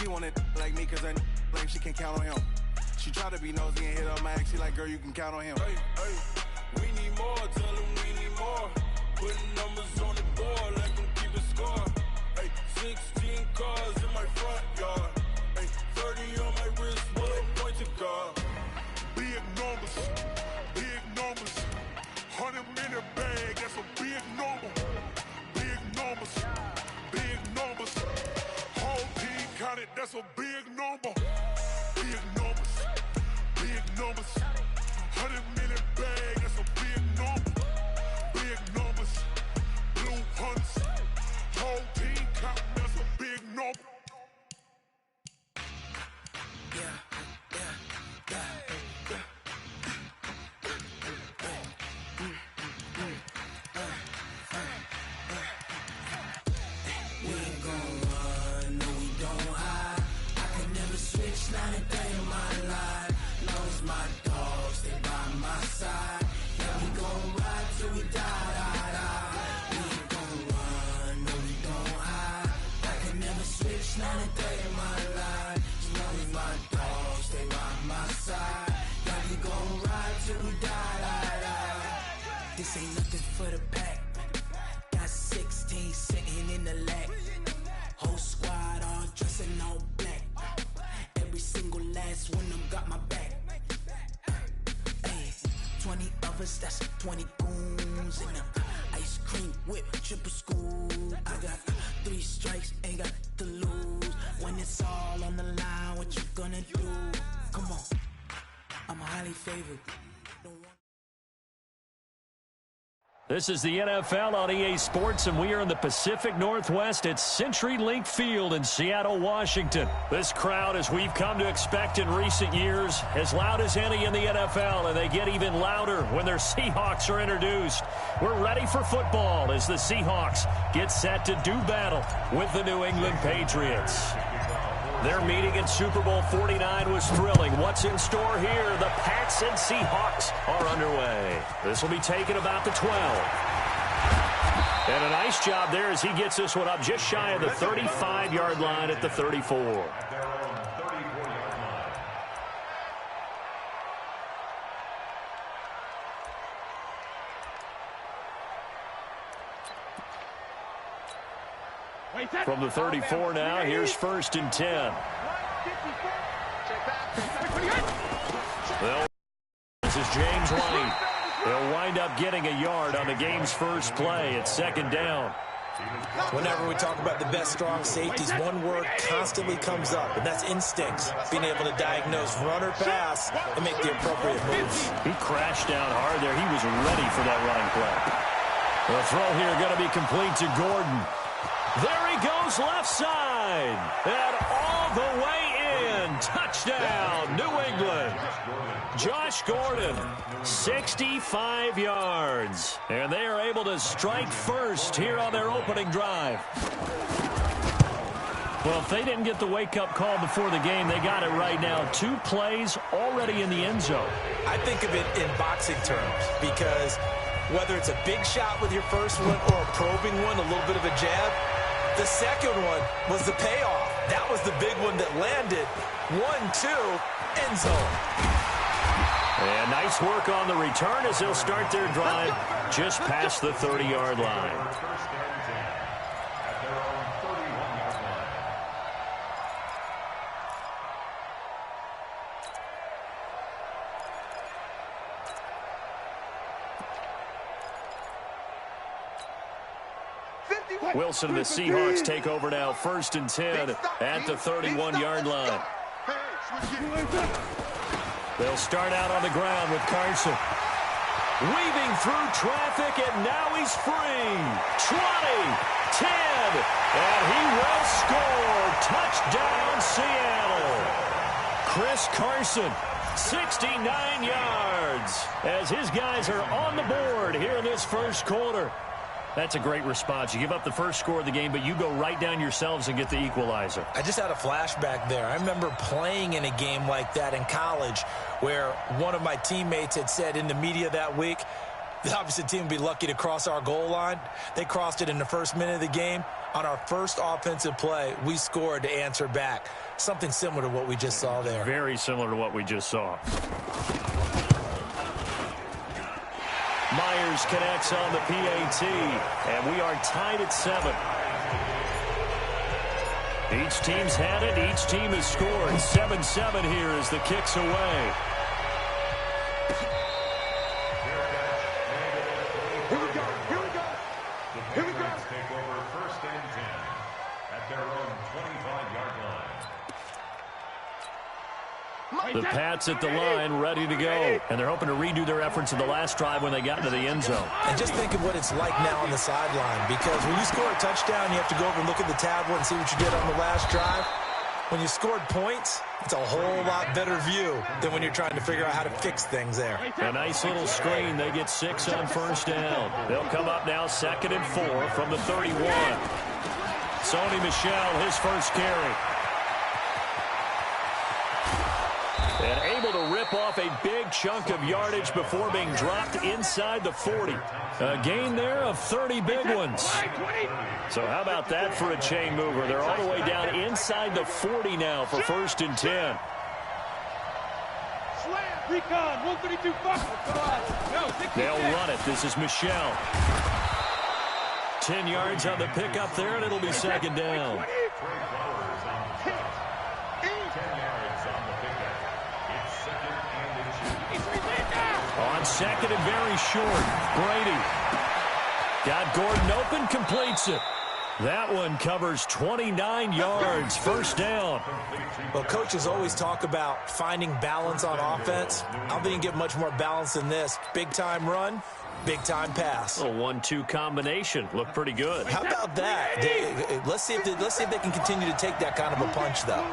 She wanted like me cause her like she can count on him. She try to be nosy and hit up my ex. She like, girl, you can count on him. Hey, hey, we need more, tell them we need more. Putting numbers on the board, let them keep a score. Hey, 16 cars in my front yard. Hey, 30 on my wrist, what a point to guard. Big numbers, 100 minute bag, that's a big number. Big numbers, whole team counted, that's a big number. Big numbers, 100 minute bag, that's a big number. Big numbers, blue hunts, whole team counting, that's a big number. Not a day in my life. Knows my dogs, they by my side. Yeah, we gon' ride till we die. We ain't gon' run, no, we gon' hide. I can never switch, not a day in my life. As long as my dogs, they by my side. Yeah, we gon' ride till we die. This ain't nothing for the pack. Got 16 sitting in the lag. Whole squad all dressing all black. Every single last one of them got my back. Hey, 20 of us, that's 20 goons in them. Ice cream whip, triple scoop. I got 3 strikes, ain't got to lose. When it's all on the line, what you gonna do? Come on, I'm highly favored. This is the NFL on EA Sports, and we are in the Pacific Northwest at CenturyLink Field in Seattle, Washington. This crowd, as we've come to expect in recent years, as loud as any in the NFL, and they get even louder when their Seahawks are introduced. We're ready for football as the Seahawks get set to do battle with the New England Patriots. Their meeting in Super Bowl 49 was thrilling. What's in store here? The Pats and Seahawks are underway. This will be taken about the 12. And a nice job there as he gets this one up just shy of the 35-yard line at the 34. From the 34 now, here's 1st and 10. Well, this is James White. They'll wind up getting a yard on the game's first play at 2nd down. Whenever we talk about the best strong safeties, one word constantly comes up, and that's instincts. Being able to diagnose run or pass and make the appropriate moves. He crashed down hard there. He was ready for that running play. The throw here going to be complete to Gordon. There he goes left side. And all the way in. Touchdown, New England. Josh Gordon, 65 yards. And they are able to strike first here on their opening drive. Well, if they didn't get the wake-up call before the game, they got it right now. 2 plays already in the end zone. I think of it in boxing terms because whether it's a big shot with your first one or a probing one, a little bit of a jab, the second one was the payoff. That was the big one that landed. 1-2, end zone. And nice work on the return as they'll start their drive just past the 30-yard line. Wilson and the Seahawks take over now, 1st and 10 at the 31-yard line. They'll start out on the ground with Carson. Weaving through traffic, and now he's free. 20, 10, and he will score. Touchdown, Seattle. Chris Carson, 69 yards, as his guys are on the board here in this first quarter. That's a great response. You give up the first score of the game, but you go right down yourselves and get the equalizer. I just had a flashback there. I remember playing in a game like that in college where one of my teammates had said in the media that week, The opposite team would be lucky to cross our goal line. They crossed it in the first minute of the game. On our first offensive play, we scored to answer back. Something similar to what we just saw there. Very similar to what we just saw. Myers connects on the PAT, and we are tied at 7. Each team's had it. Each team has scored. 7-7 here as the kick's away. The Pats at the line, ready to go. And they're hoping to redo their efforts in the last drive when they got into the end zone. And just think of what it's like now on the sideline. Because when you score a touchdown, you have to go over and look at the tablet and see what you did on the last drive. When you scored points, it's a whole lot better view than when you're trying to figure out how to fix things there. A nice little screen. They get 6 on first down. They'll come up now 2nd and 4 from the 31. Sony Michel, his first carry. And able to rip off a big chunk of yardage before being dropped inside the 40. A gain there of 30 big ones. So how about that for a chain mover? They're all the way down inside the 40 now for 1st and 10. Recon, 132 They'll run it. This is Michel. 10 yards on the pickup there, and it'll be 2nd down. On 2nd and very short, Brady got Gordon open, completes it. That one covers 29 yards, 1st down. Well, coaches always talk about finding balance on offense. I don't think you can get much more balance than this. Big-time run, big-time pass. A 1-2 combination. Looked pretty good. How about that? Let's see if they can continue to take that kind of a punch, though.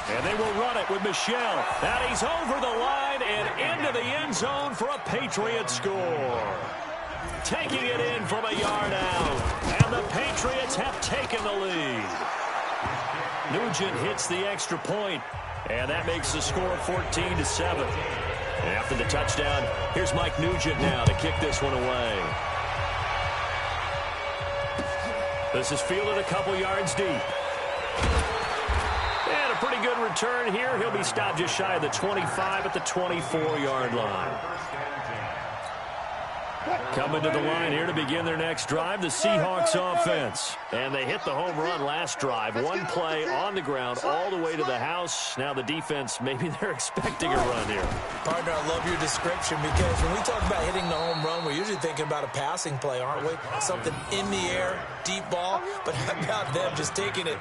And they will run it with Michel. And he's over the line and into the end zone for a Patriot score. Taking it in from a yard out. And the Patriots have taken the lead. Nugent hits the extra point, and that makes the score 14-7. And after the touchdown, here's Mike Nugent now to kick this one away. This is fielded a couple yards deep. And a pretty good return here. He'll be stopped just shy of the 25 at the 24-yard line. Coming to the line here to begin their next drive, the Seahawks offense. And they hit the home run last drive. One play on the ground all the way to the house. Now the defense, maybe they're expecting a run here. Partner, I love your description because when we talk about hitting the home run, we're usually thinking about a passing play, aren't we? Something in the air, deep ball. But how about them just taking it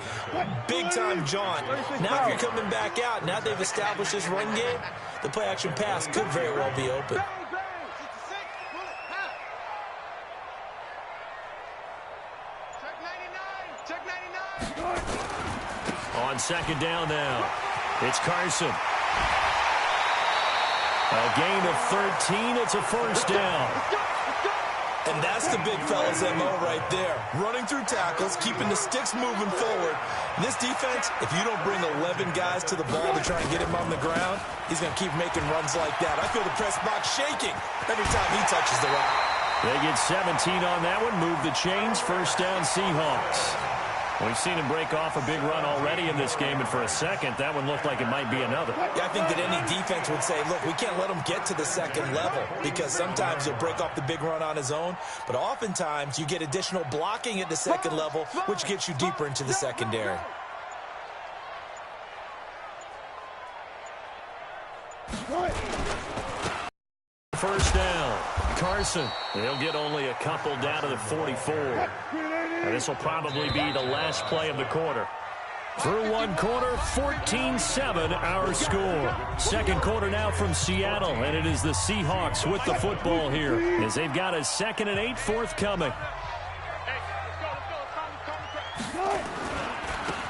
big-time jaunt? Now if you're coming back out, now they've established this run game, the play-action pass could very well be open. On 2nd down now, it's Carson. A gain of 13. It's a 1st down. And that's the big fella's MO right there. Running through tackles, keeping the sticks moving forward. And this defense, if you don't bring 11 guys to the ball to try and get him on the ground, he's going to keep making runs like that. I feel the press box shaking every time he touches the rock. They get 17 on that one. Move the chains. 1st down Seahawks. We've seen him break off a big run already in this game, and for a second, that one looked like it might be another. Yeah, I think that any defense would say, look, we can't let him get to the 2nd level because sometimes he'll break off the big run on his own, but oftentimes you get additional blocking at the 2nd level, which gets you deeper into the secondary. First down, Carson. He'll get only a couple down to the 44. And this will probably be the last play of the quarter. Through one quarter, 14-7 our score. 2nd quarter now from Seattle, and it is the Seahawks with the football here as they've got a 2nd and 8 forthcoming.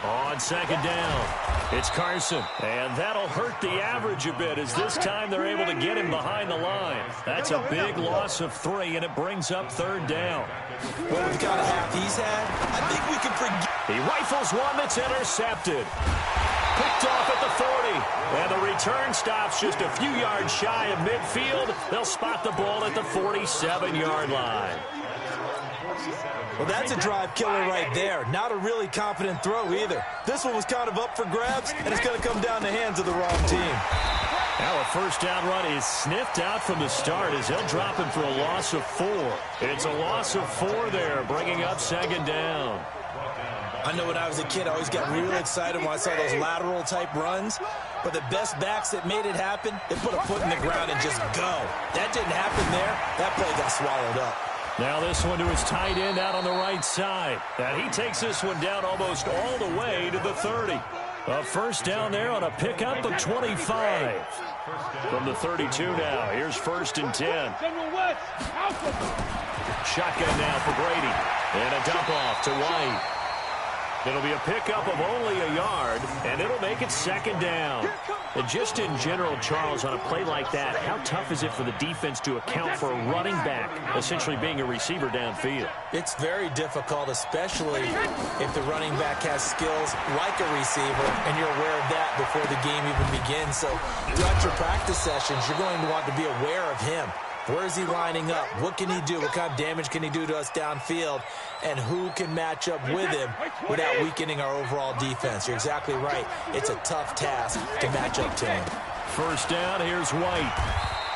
On 2nd down, it's Carson, and that'll hurt the average a bit as this time they're able to get him behind the line. That's a big loss of 3, and it brings up 3rd down. Well, with the kind of half he's had, I think we can forget. He rifles one that's intercepted. Picked off at the 40. And the return stops just a few yards shy of midfield. They'll spot the ball at the 47-yard line. Well, that's a drive killer right there. Not a really confident throw either. This one was kind of up for grabs, and it's going to come down the hands of the wrong team. Now a first down run is sniffed out from the start as they'll drop him for a loss of 4. It's a loss of 4 there, bringing up second down. I know when I was a kid, I always got real excited when I saw those lateral-type runs. But the best backs that made it happen, they put a foot in the ground and just go. That didn't happen there. That play got swallowed up. Now this one to his tight end out on the right side. And he takes this one down almost all the way to the 30. A first down there on a pickup of 25. From the 32 now. Here's 1st and 10. Shotgun now for Brady. And a dump off to White. It'll be a pickup of only a yard, and it'll make it second down. And just in general, Charles, on a play like that, how tough is it for the defense to account for a running back essentially being a receiver downfield? It's very difficult, especially if the running back has skills like a receiver, and you're aware of that before the game even begins. So throughout your practice sessions, you're going to want to be aware of him. Where is he lining up? What can he do? What kind of damage can he do to us downfield? And who can match up with him without weakening our overall defense? You're exactly right. It's a tough task to match up to him. First down, here's White.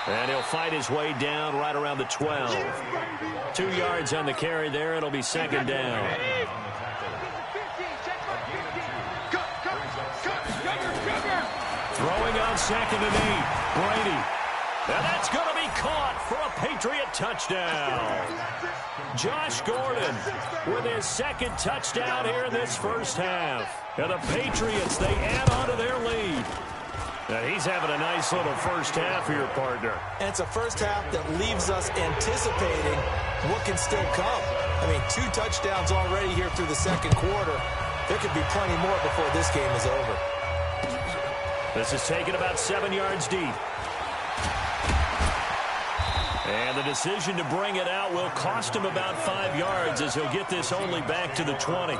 And he'll fight his way down right around the 12. 2 yards on the carry there. It'll be second down. Throwing on 2nd and 8. Brady. And that's going to be caught for a Patriot touchdown. Josh Gordon with his 2nd touchdown here in this first half. And the Patriots, they add on to their lead. And he's having a nice little first half here, partner. And it's a first half that leaves us anticipating what can still come. I mean, 2 touchdowns already here through the second quarter. There could be plenty more before this game is over. This is taken about 7 yards deep. And the decision to bring it out will cost him about 5 yards as he'll get this only back to the 20.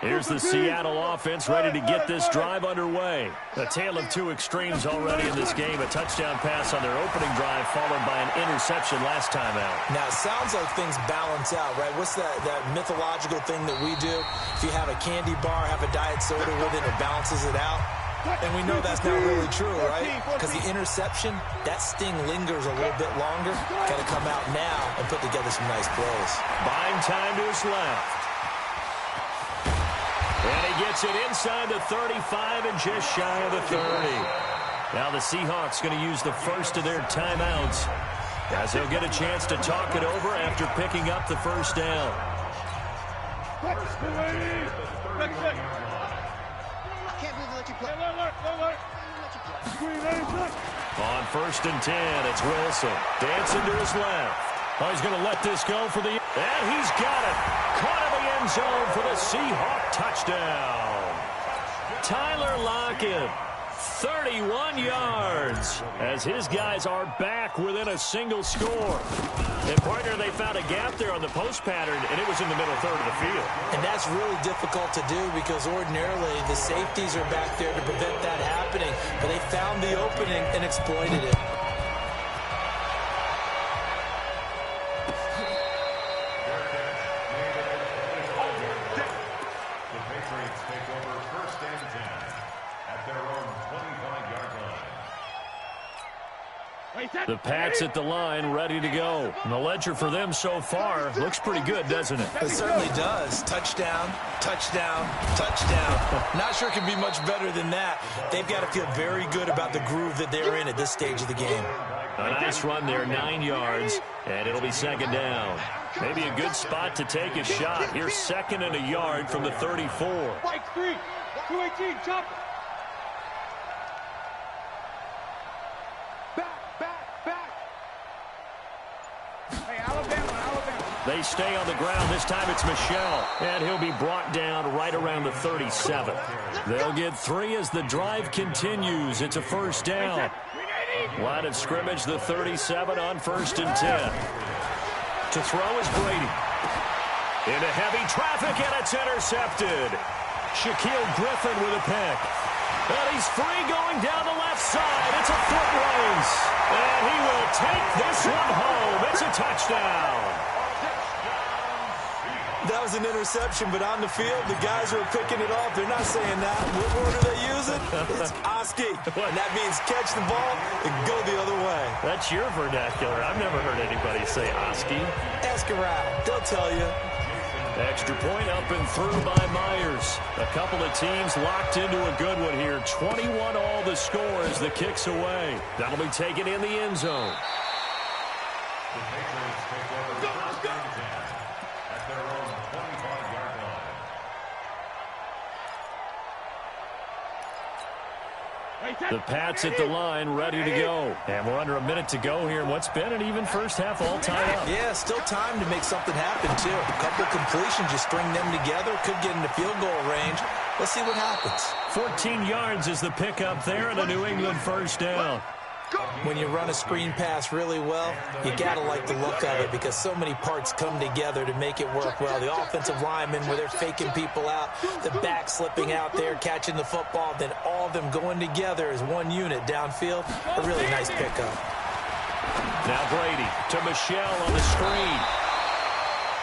Here's the Seattle offense ready to get this drive underway. A tale of 2 extremes already in this game. A touchdown pass on their opening drive followed by an interception last time out. Now, it sounds like things balance out, right? What's that mythological thing that we do? If you have a candy bar, have a diet soda with it, it balances it out. And we know that's not really true, right? Because the interception, that sting lingers a little bit longer. Got to come out now and put together some nice plays. Buying time to his left. And he gets it inside the 35 and just shy of the 30. Now the Seahawks going to use the first of their timeouts as they'll get a chance to talk it over after picking up the first down. On 1st and 10, it's Wilson. Dancing to his left. Oh, he's going to let this go for the... And he's got it. Caught in the end zone for the Seahawk touchdown. Tyler Lockett, 31 yards, as his guys are back within a single score. And, partner, they found a gap there on the post pattern, and it was in the middle third of the field. And that's really difficult to do because ordinarily the safeties are back there to prevent that happening. But they found the opening and exploited it. The Pats at the line, ready to go. And the ledger for them so far looks pretty good, doesn't it? It certainly does. Touchdown, touchdown, touchdown. Not sure it can be much better than that. They've got to feel very good about the groove that they're in at this stage of the game. A nice run there, 9 yards, and it'll be second down. Maybe a good spot to take a shot. Here's 2nd and a yard from the 34. X3, 218, chop. They stay on the ground. This time it's Michel. And he'll be brought down right around the 37. They'll get 3 as the drive continues. It's a first down. Line of scrimmage, the 37 on 1st and 10. To throw is Brady. Into heavy traffic, and it's intercepted. Shaquille Griffin with a pick. And he's free going down the left side. It's a foot race. And he will take this one home. It's a touchdown. That was an interception, but on the field, the guys who are picking it off, they're not saying that. What word are they using? It's Oski. And that means catch the ball and go the other way. That's your vernacular. I've never heard anybody say Oski. Ask around. They'll tell you. Extra point up and through by Myers. A couple of teams locked into a good one here. 21 all the score as the kick's away. That'll be taken in the end zone. The Pats at the line, ready to go. And we're under a minute to go here in what's been an even first half, all tied up. Yeah, still time to make something happen, too. A couple completions, just string them together. Could get into field goal range. Let's see what happens. 14 yards is the pickup there and a New England first down. When you run a screen pass really well, you got to like the look of it because so many parts come together to make it work well. The offensive linemen where they're faking people out, the back slipping out there, catching the football, then all of them going together as one unit downfield. A really nice pickup. Now Brady to Michelle on the screen.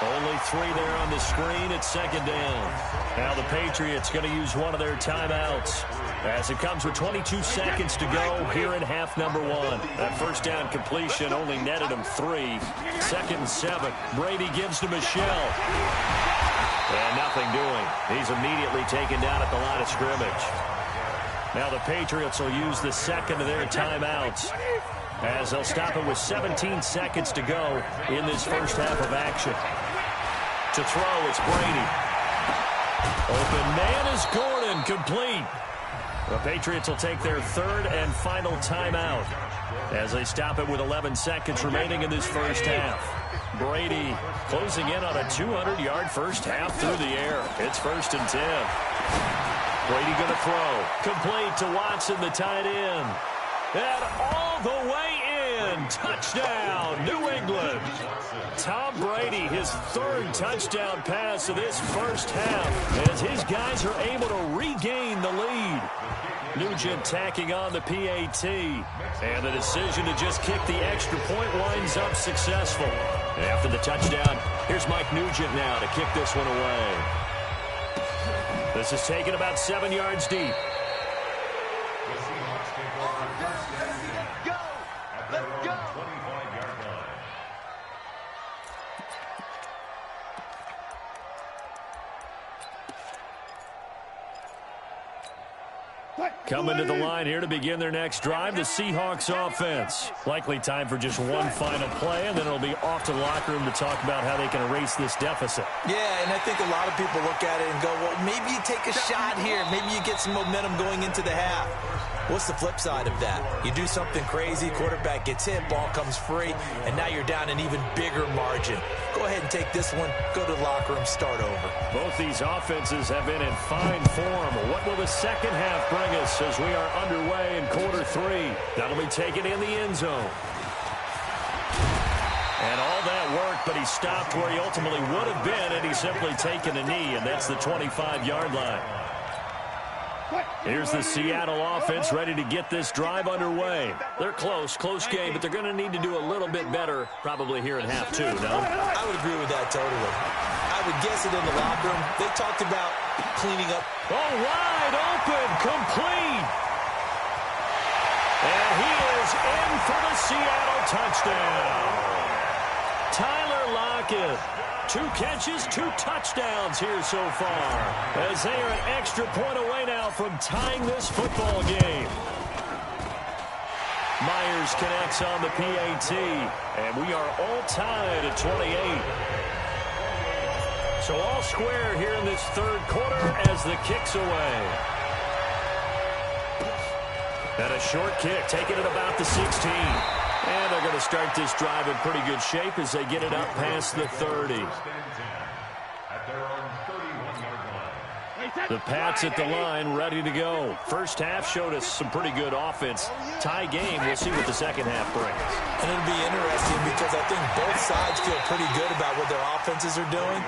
Only 3 there on the screen at second down. Now the Patriots going to use one of their timeouts as it comes with 22 seconds to go here in half number 1. That first down completion only netted him 3. 2nd and 7. Brady gives to Michelle. And nothing doing. He's immediately taken down at the line of scrimmage. Now the Patriots will use the second of their timeouts as they'll stop it with 17 seconds to go in this first half of action. To throw, it's Brady. Open man is Gordon, complete. The Patriots will take their 3rd and final timeout as they stop it with 11 seconds remaining in this first half. Brady closing in on a 200-yard first half through the air. It's 1st and 10. Brady going to throw. Complete to Watson, the tight end. And all the way in. Touchdown, New England. Tom Brady, his 3rd touchdown pass of this first half as his guys are able to regain the lead. Nugent tacking on the PAT. And the decision to just kick the extra point winds up successful. And after the touchdown, here's Mike Nugent now to kick this one away. This is taken about 7 yards deep. Coming to the line here to begin their next drive, the Seahawks offense. Likely time for just one final play, and then it'll be off to the locker room to talk about how they can erase this deficit. Yeah, and I think a lot of people look at it and go, well, maybe you take a shot here. Maybe you get some momentum going into the half. What's the flip side of that? You do something crazy, quarterback gets hit, ball comes free, and now you're down an even bigger margin. Go ahead and take this one, go to the locker room, start over. Both these offenses have been in fine form. What will the second half bring us as we are underway in quarter 3? That'll be taken in the end zone. And all that work, but he stopped where he ultimately would have been, and he's simply taken a knee, and that's the 25-yard line. Here's the Seattle offense ready to get this drive underway. They're close game, but they're going to need to do a little bit better probably here in half 2, no? I would agree with that totally. I would guess it in the locker room. They talked about cleaning up. Oh, wide open, complete. And he is in for the Seattle touchdown. Tyler Lockett. 2 catches, 2 touchdowns here so far as they are an extra point away now from tying this football game. Myers connects on the PAT, and we are all tied at 28. So all square here in this 3rd quarter as the kick's away. And a short kick taken at about the 16. And they're going to start this drive in pretty good shape as they get it up past the 30. The Pats at the line, ready to go. First half showed us some pretty good offense. Tie game, we'll see what the second half brings. And it'll be interesting because I think both sides feel pretty good about what their offenses are doing.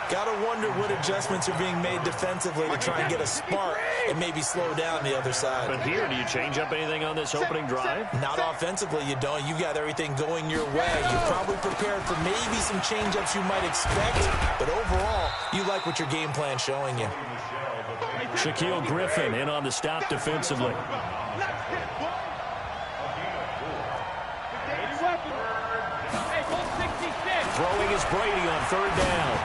Got to wonder what adjustments are being made defensively to try and get a spark and maybe slow down the other side. But here, do you change up anything on this opening drive? Not offensively, you don't. You got everything going your way. You're probably prepared for maybe some change-ups you might expect, but overall, you like what your game plan's showing you. Shaquille Griffin in on the stop defensively. Throwing is Brady on third down.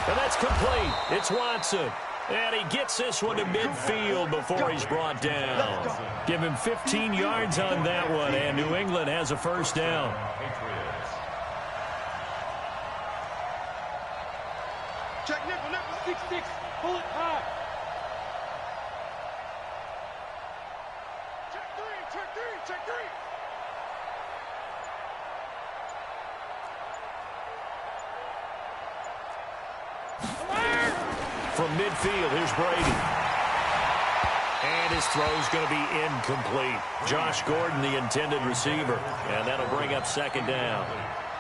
And that's complete. It's Watson. And he gets this one to midfield before he's brought down. Give him 15 yards on that one, and New England has a first down. Check nickel, 6-6, pull it high. Check three. From midfield, here's Brady. And his throw's going to be incomplete. Josh Gordon, the intended receiver. And that'll bring up second down.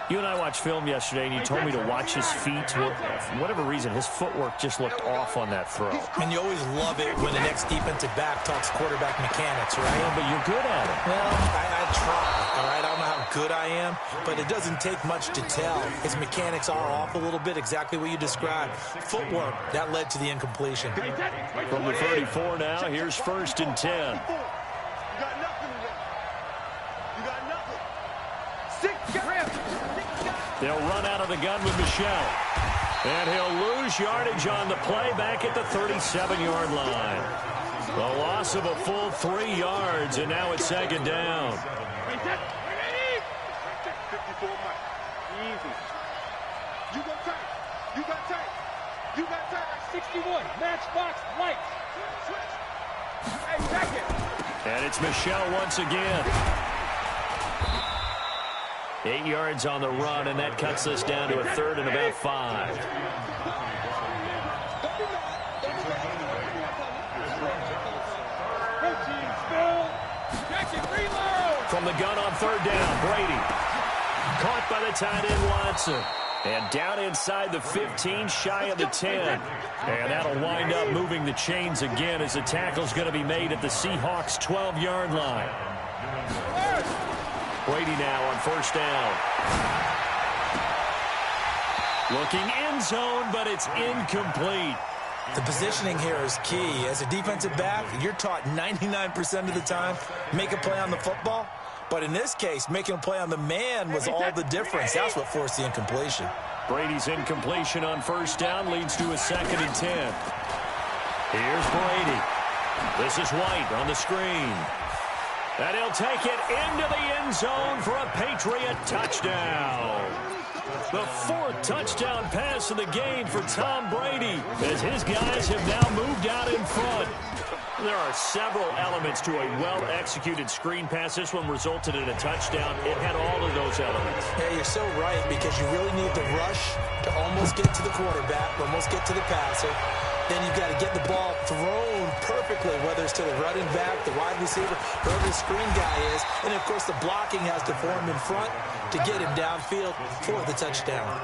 You and I watched film yesterday, and you told me to watch his feet. For whatever reason, his footwork just looked off on that throw. And you always love it when the next defensive back talks quarterback mechanics, right? Yeah, but you're good at it. Well, I try, all right? I don't know how good I am, but it doesn't take much to tell. His mechanics are off a little bit, exactly what you described. Footwork, that led to the incompletion. From the 34 now, here's 1st and 10. They'll run out of the gun with Michel. And he'll lose yardage on the play back at the 37-yard line. The loss of a full 3 yards, and now it's second down. You got time. 61, matchbox, lights. Hey, back it. And it's Michel once again. 8 yards on the run, and that cuts us down to a 3rd and about 5. From the gun on 3rd down, Brady. Caught by the tight end, Watson. And down inside the 15, shy of the 10. And that'll wind up moving the chains again as the tackle's going to be made at the Seahawks' 12-yard line. Brady now on 1st down. Looking end zone, but it's incomplete. The positioning here is key. As a defensive back, you're taught 99% of the time, make a play on the football. But in this case, making a play on the man was all the difference. That's what forced the incompletion. Brady's incompletion on 1st down leads to a 2nd and 10. Here's Brady. This is White on the screen. And he'll take it into the end zone for a Patriot touchdown. The 4th touchdown pass of the game for Tom Brady as his guys have now moved out in front. There are several elements to a well-executed screen pass. This one resulted in a touchdown. It had all of those elements. Yeah, you're so right because you really need the rush to almost get to the quarterback, almost get to the passer. Then you've got to get the ball thrown perfectly, whether it's to the running back, the wide receiver, whoever the screen guy is. And, of course, the blocking has to form in front to get him downfield for the touchdown.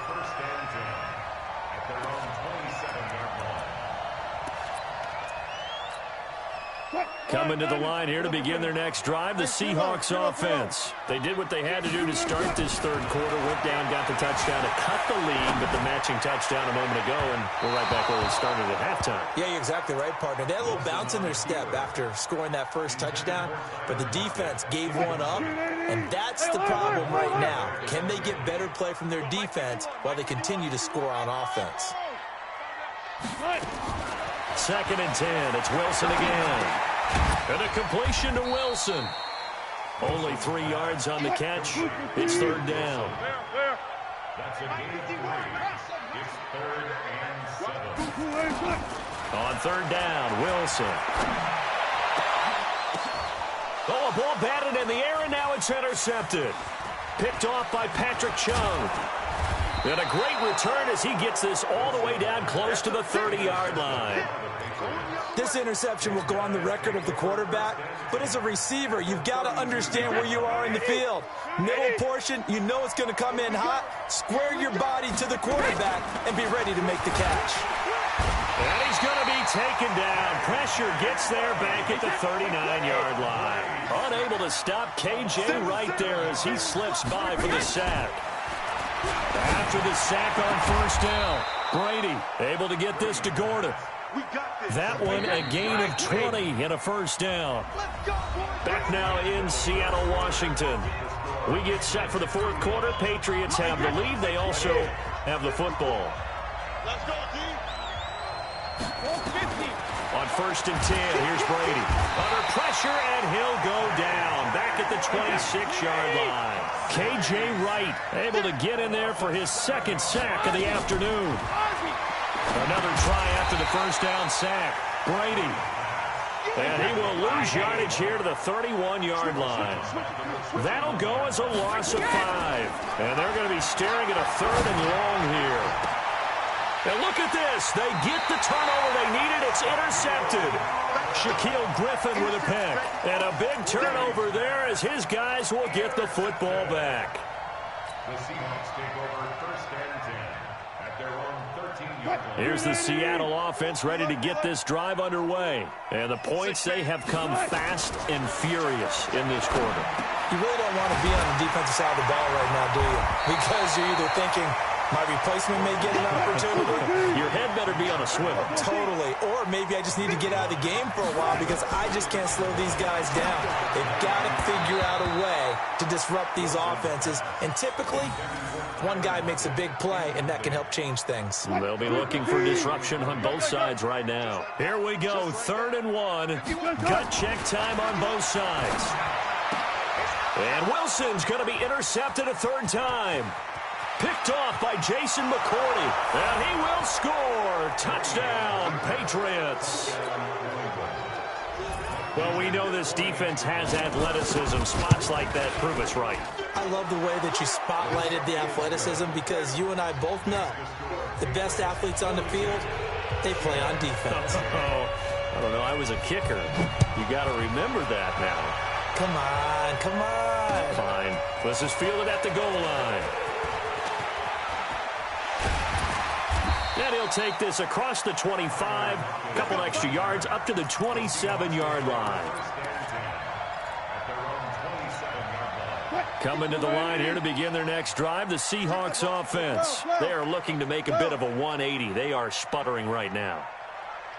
Coming to the line here to begin their next drive, the Seahawks offense. They did what they had to do to start this 3rd quarter, went down, got the touchdown to cut the lead, but the matching touchdown a moment ago, and we're right back where we started at halftime. Yeah, you're exactly right, partner. They had a little bounce in their step after scoring that first touchdown, but the defense gave one up, and that's the problem right now. Can they get better play from their defense while they continue to score on offense? 2nd and 10. It's Wilson again. And a completion to Wilson. Only 3 yards on the catch. It's 3rd down. That's a game 3. It's 3rd and 7. On 3rd down, Wilson. Oh, a ball batted in the air, and now it's intercepted. Picked off by Patrick Chung. And a great return as he gets this all the way down close to the 30-yard line. This interception will go on the record of the quarterback, but as a receiver, you've got to understand where you are in the field. Middle portion, you know it's going to come in hot. Square your body to the quarterback and be ready to make the catch. And he's going to be taken down. Pressure gets there back at the 39-yard line. Unable to stop KJ right there as he slips by for the sack. After the sack on first down, Brady able to get this to Gordon. That one a gain of 20 and a first down. Back now in Seattle, Washington. We get set for the fourth quarter. Patriots have the lead. They also have the football. Let's go, team. On first and 10, here's Brady. Under pressure, and he'll go down. Back at the 26-yard line. KJ Wright able to get in there for his second sack of the afternoon. Another try after the first down sack. Brady. And he will lose yardage here to the 31-yard line. That'll go as a loss of 5. And they're going to be staring at a third and long here. And look at this. They get the turnover they needed. It's intercepted. Shaquille Griffin with a pick. And a big turnover there as his guys will get the football back. The Seahawks take over first and 10 at their own 13-yard line. Here's the Seattle offense ready to get this drive underway. And the points, they have come fast and furious in this quarter. You really don't want to be on the defensive side of the ball right now, do you? Because you're either thinking, my replacement may get an opportunity. Your head better be on a swivel. Totally. Or maybe I just need to get out of the game for a while because I just can't slow these guys down. They've got to figure out a way to disrupt these offenses. And typically, one guy makes a big play, and that can help change things. They'll be looking for disruption on both sides right now. Here we go, 3rd and 1. Gut check time on both sides. And Wilson's going to be intercepted a third time. Picked off by Jason McCourty. And he will score. Touchdown, Patriots. Well, we know this defense has athleticism. Spots like that prove us right. I love the way that you spotlighted the athleticism because you and I both know the best athletes on the field, they play on defense. Oh, I don't know. I was a kicker. You got to remember that now. Come on, come on. Fine. This is fielded at the goal line. And he'll take this across the 25, a couple extra yards, up to the 27-yard line. Coming to the line here to begin their next drive, the Seahawks offense. They are looking to make a bit of a 180. They are sputtering right now.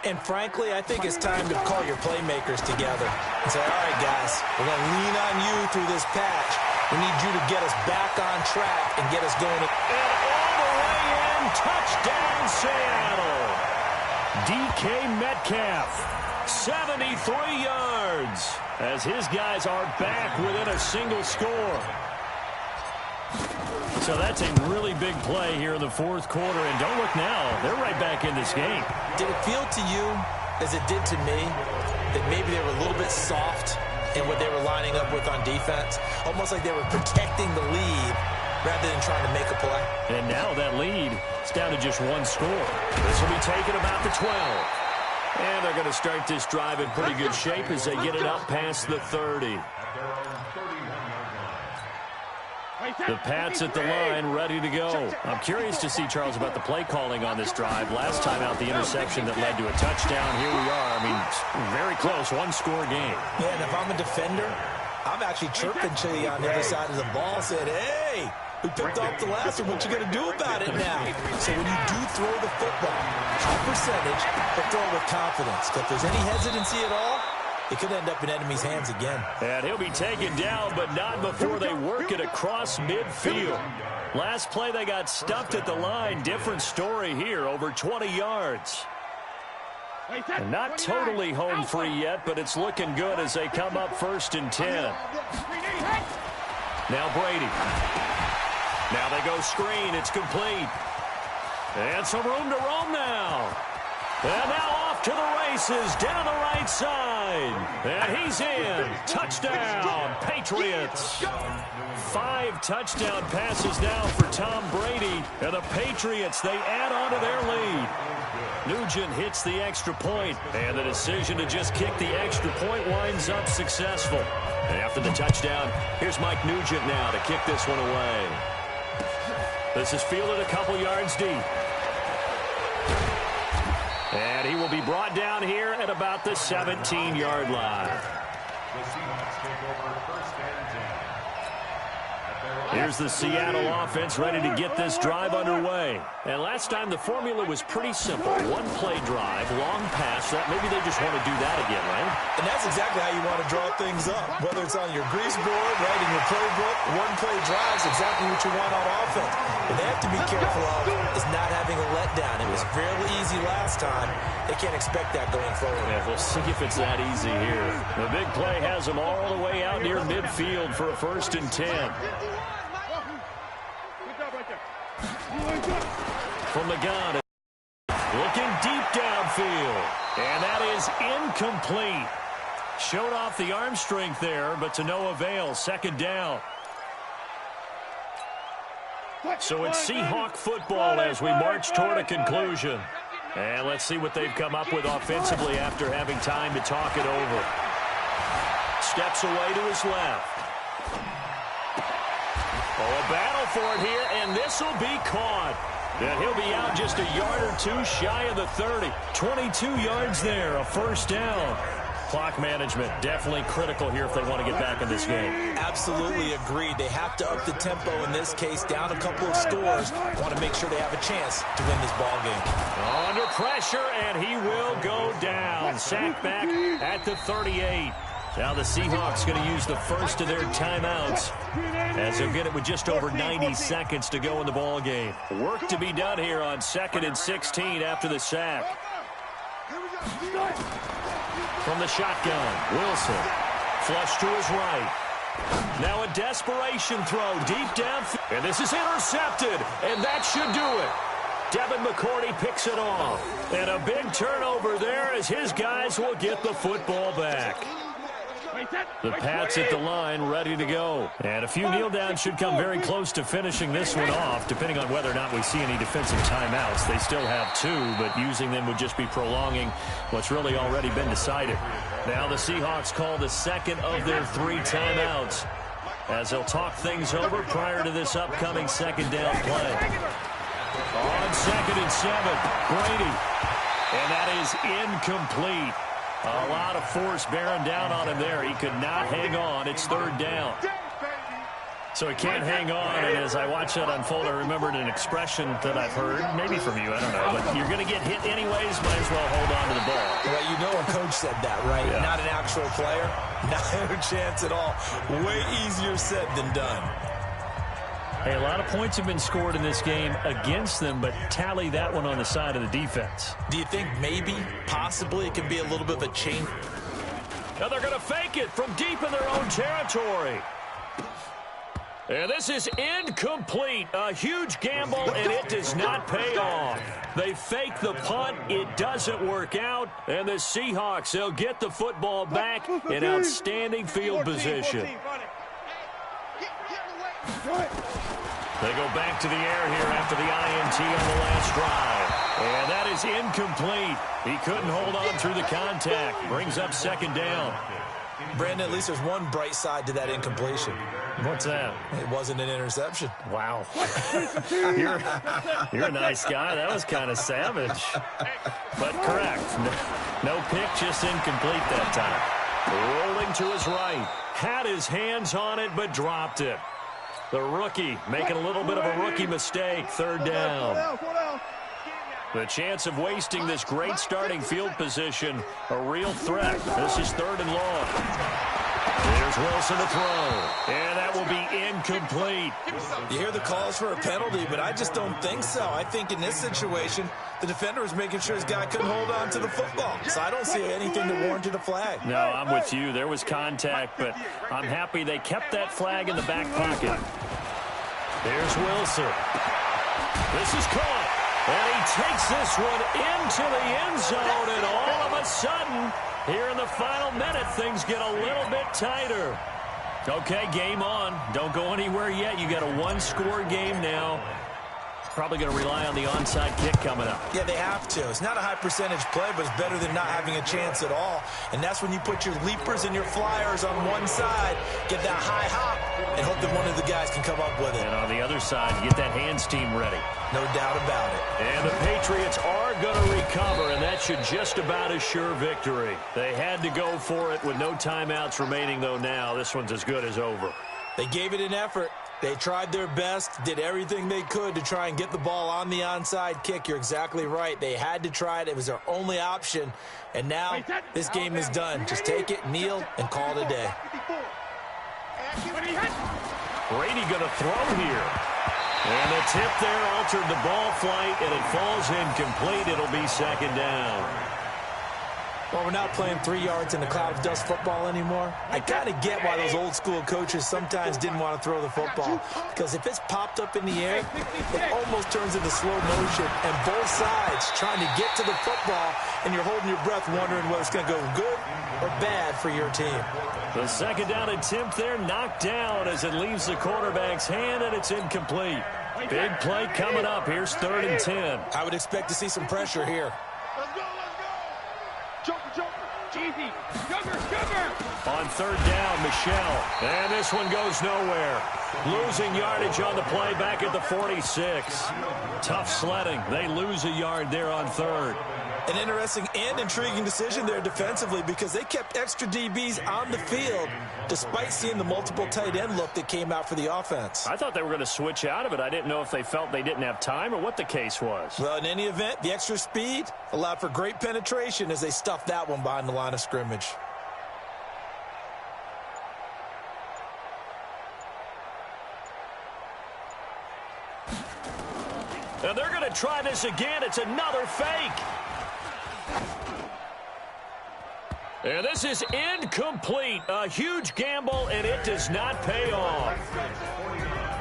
And frankly, I think it's time to call your playmakers together and say, all right, guys, we're going to lean on you through this patch. We need you to get us back on track and get us going. And all the way in, touchdown Seattle. DK Metcalf, 73 yards, as his guys are back within a single score. So that's a really big play here in the fourth quarter. And don't look now, they're right back in this game. Did it feel to you, as it did to me, that maybe they were a little bit soft in what they were lining up with on defense? Almost like they were protecting the lead rather than trying to make a play. And now that lead is down to just one score. This will be taken about the 12. And they're going to start this drive in pretty good shape as they get it up past the 30. The Pats at the line, ready to go. I'm curious to see, Charles, about the play calling on this drive. Last time out, the interception that led to a touchdown. Here we are. I mean, very close, one-score game. Yeah, and if I'm a defender, I'm actually chirping to you on the other side of the ball, saying, hey, we picked off the last one. What you going to do about it now? So when you do throw the football, high percentage, but throw it with confidence. If there's any hesitancy at all, it could end up in enemy's hands again. And he'll be taken down, but not before they work it across midfield. Last play, they got stumped at the line. Different story here, over 20 yards. And not totally home free yet, but it's looking good as they come up 1st and 10. Now Brady. Now they go screen. It's complete. And some room to roam now. And now off off to the races down the right side. And he's in. Touchdown, Patriots. 5 touchdown passes now for Tom Brady. And the Patriots, they add on to their lead. Nugent hits the extra point, and the decision to just kick the extra point winds up successful. And after the touchdown, here's Mike Nugent now to kick this one away. This is fielded a couple yards deep. And he will be brought down here at about the 17-yard line. Here's the Seattle offense ready to get this drive underway. And last time the formula was pretty simple. One-play drive, long pass. That maybe they just want to do that again, right? And that's exactly how you want to draw things up. Whether it's on your grease board, right, in your playbook, one-play drives exactly what you want on offense. What they have to be careful of is not having a letdown. It was fairly easy last time. They can't expect that going forward. Yeah, we'll see if it's that easy here. The big play has them all the way out near midfield for a 1st and 10. From the gun, looking deep downfield, and that is incomplete. Showed off the arm strength there, but to no avail. 2nd down. So it's Seahawk football as we march toward a conclusion. And let's see what they've come up with offensively after having time to talk it over. Steps away to his left. Oh, a battle for it here, and this will be caught. And he'll be out just a yard or two shy of the 30. 22 yards there, a 1st down. Clock management definitely critical here if they want to get back in this game. Absolutely agreed. They have to up the tempo in this case, down a couple of scores. Want to make sure they have a chance to win this ball game. Under pressure, and he will go down. Sacked back at the 38. Now the Seahawks going to use the first of their timeouts as they'll get it with just over 90 seconds to go in the ball game. Work to be done here on 2nd and 16 after the sack. From the shotgun, Wilson. Flush to his right. Now a desperation throw deep down. And this is intercepted, and that should do it. Devin McCourty picks it off. And a big turnover there as his guys will get the football back. The Pats at the line, ready to go. And a few kneel downs should come very close to finishing this one off, depending on whether or not we see any defensive timeouts. They still have 2, but using them would just be prolonging what's really already been decided. Now the Seahawks call the 2nd of their 3 timeouts as they'll talk things over prior to this upcoming 2nd down play. On 2nd and 7, Brady. And that is incomplete. A lot of force bearing down on him there. He could not hang on. It's 3rd down. So he can't hang on, and as I watched that unfold, I remembered an expression that I've heard, maybe from you, I don't know, but you're going to get hit anyways, might as well hold on to the ball. Well, you know a coach said that, right? Yeah. Not an actual player. Not a chance at all. Way easier said than done. Hey, a lot of points have been scored in this game against them, but tally that one on the side of the defense. Do you think maybe, possibly, it could be a little bit of a change? Now they're going to fake it from deep in their own territory. And this is incomplete. A huge gamble, and it does not pay off. They fake the punt. It doesn't work out. And the Seahawks, they'll get the football back in outstanding field position. They go back to the air here after the INT on the last drive. And that is incomplete. He couldn't hold on through the contact. Brings up 2nd down. Brandon, at least there's one bright side to that incompletion. What's that? It wasn't an interception. Wow. You're a nice guy. That was kind of savage. But correct. No pick, just incomplete that time. Rolling to his right. Had his hands on it, but dropped it. The rookie making a little bit of a rookie mistake. 3rd down. The chance of wasting this great starting field position, a real threat. This is 3rd and long. There's Wilson to throw. And that will be incomplete. You hear the calls for a penalty, but I just don't think so. I think in this situation, the defender was making sure his guy couldn't hold on to the football. So I don't see anything that warranted a flag. No, I'm with you. There was contact, but I'm happy they kept that flag in the back pocket. There's Wilson. This is caught. And he takes this one into the end zone, and all of a sudden, here in the final minute, things get a little bit tighter. Okay, game on. Don't go anywhere yet. You got a one-score game now. Probably going to rely on the onside kick coming up. Yeah, they have to. It's not a high-percentage play, but it's better than not having a chance at all. And that's when you put your leapers and your flyers on one side, get that high hop, and hope that one of the guys can come up with it. And on the other side, you get that hands team ready. No doubt about it. And the Patriots are going to recover, and that should just about assure victory. They had to go for it with no timeouts remaining, though now this one's as good as over. They gave it an effort. They tried their best, did everything they could to try and get the ball on the onside kick. You're exactly right. They had to try it. It was their only option. And now this game is done. Just take it, kneel, and call it a day. Brady going to throw here. And the tip there altered the ball flight, and it falls incomplete. It'll be second down. Well, we're not playing 3 yards in a cloud of dust football anymore. I kind of get why those old school coaches sometimes didn't want to throw the football. Because if it's popped up in the air, it almost turns into slow motion. And both sides trying to get to the football, and you're holding your breath wondering whether it's going to go good or bad for your team. The second down attempt there knocked down as it leaves the quarterback's hand, and it's incomplete. Big play coming up. Here's 3rd and 10. I would expect to see some pressure here. On 3rd down, Michelle. And this one goes nowhere. Losing yardage on the play back at the 46. Tough sledding. They lose a yard there on 3rd. An interesting and intriguing decision there defensively because they kept extra DBs on the field despite seeing the multiple tight end look that came out for the offense. I thought they were going to switch out of it. I didn't know if they felt they didn't have time or what the case was. Well, in any event, the extra speed allowed for great penetration as they stuffed that one behind the line of scrimmage. And they're going to try this again. It's another fake. And this is incomplete. A huge gamble, and it does not pay off.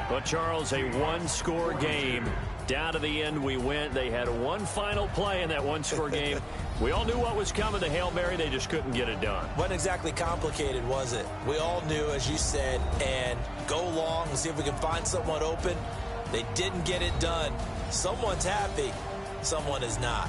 But, Charles, a one-score game. Down to the end we went. They had one final play in that one-score game. We all knew what was coming. The Hail Mary, they just couldn't get it done. Wasn't exactly complicated, was it? We all knew, as you said, and go long and see if we can find someone open. They didn't get it done. Someone's happy. Someone is not.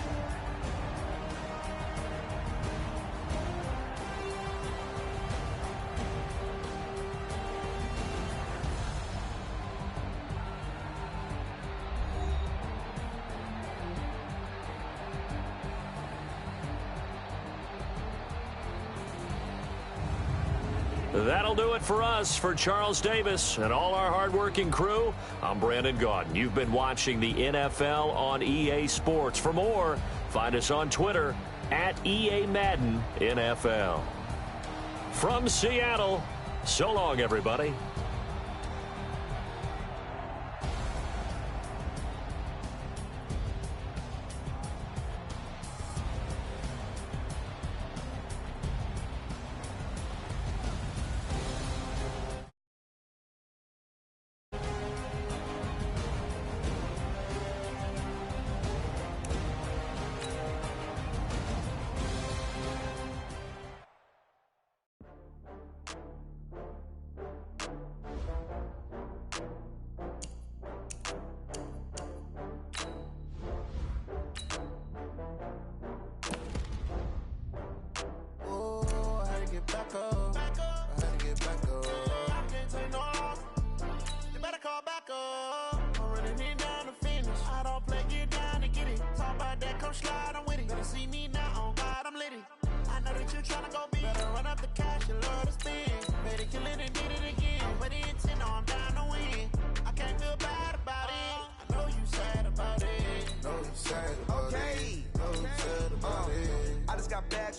That'll do it for us. For Charles Davis and all our hardworking crew, I'm Brandon Gaudin. You've been watching the NFL on EA Sports. For more, find us on Twitter at EA Madden NFL. From Seattle, so long, everybody.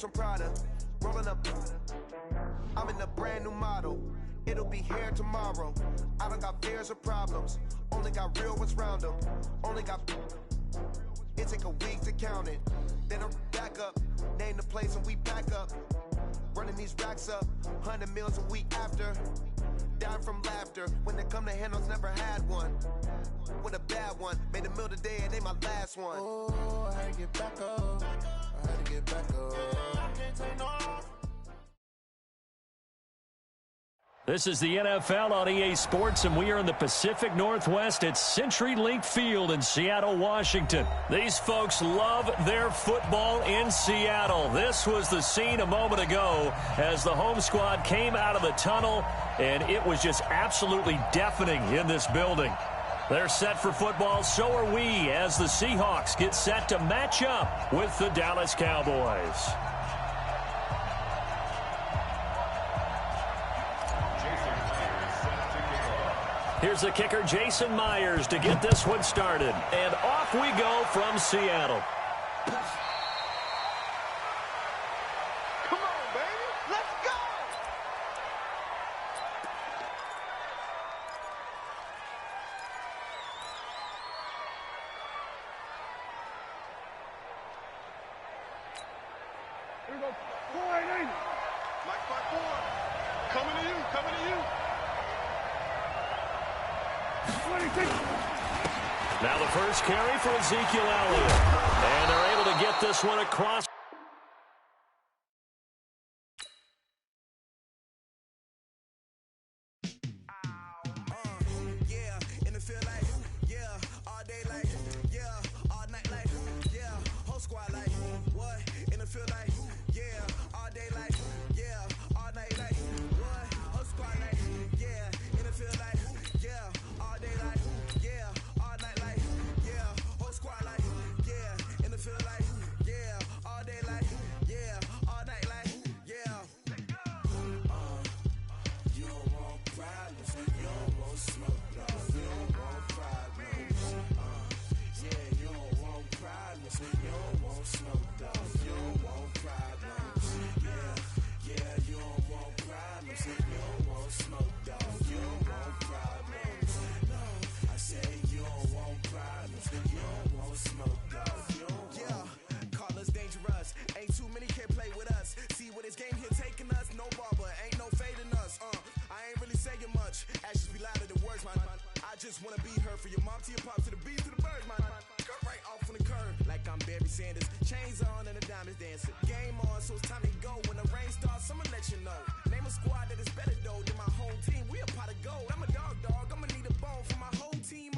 From Prada, rolling up. I'm in a brand new model. It'll be here tomorrow. I don't got fears or problems. Only got real ones round them. Only got. It take a week to count it. Then I'm back up. Name the place and we back up. Running these racks up. 100 meals a week after. Down from laughter. When they come to handles, never had one. with a bad one. Made a meal today and they my last one. Oh, I had to get back up. I had to get back up. Can't take no loss. This is the NFL on EA Sports, and we are in the Pacific Northwest at CenturyLink Field in Seattle, Washington. These folks love their football in Seattle. This was the scene a moment ago as the home squad came out of the tunnel, and it was just absolutely deafening in this building. They're set for football, so are we, as the Seahawks get set to match up with the Dallas Cowboys. Here's the kicker, Jason Myers, to get this one started. And off we go from Seattle. Come on, baby. Let's go. Here we go. 480. Mike 5-4. Coming to you. Coming to you. Now the first carry for Ezekiel Elliott. And they're able to get this one across. Yeah, in the field like, yeah, all day like, yeah, all night like, yeah, whole squad like, what? In the field like, yeah, all day like, yeah, all night like, what? Whole squad like, yeah, in the field like, yeah, all day like, yeah, all night like, yeah, whole squad like, yeah, in the field like, yeah, all day like, yeah, all night like, yeah. You don't want problems, you don't want smoke, no, you don't want problems. Yeah, you don't want problems, you don't want smoke, dog, you don't want problems. Yeah, you don't want problems, you don't want smoke, dog, you don't want problems. No, I say you don't want problems, you don't want smoke, dog, you don't want. Yeah, call us dangerous, ain't too many can play with us. See what this game here taking us, no barber, ain't no fading us. I ain't really saying much, actions be louder than words, man. I just wanna be heard for your mom to your pops to the beat to the birds, man. Cut right off on the curb, like I'm Barry Sanders. Chains on and the diamonds dancing. Game on, so it's time to go. When the rain starts, I'ma let you know. Name a squad that is better though than my home team. We a pot of gold. I'm a dog, I'ma need a bone for my whole team.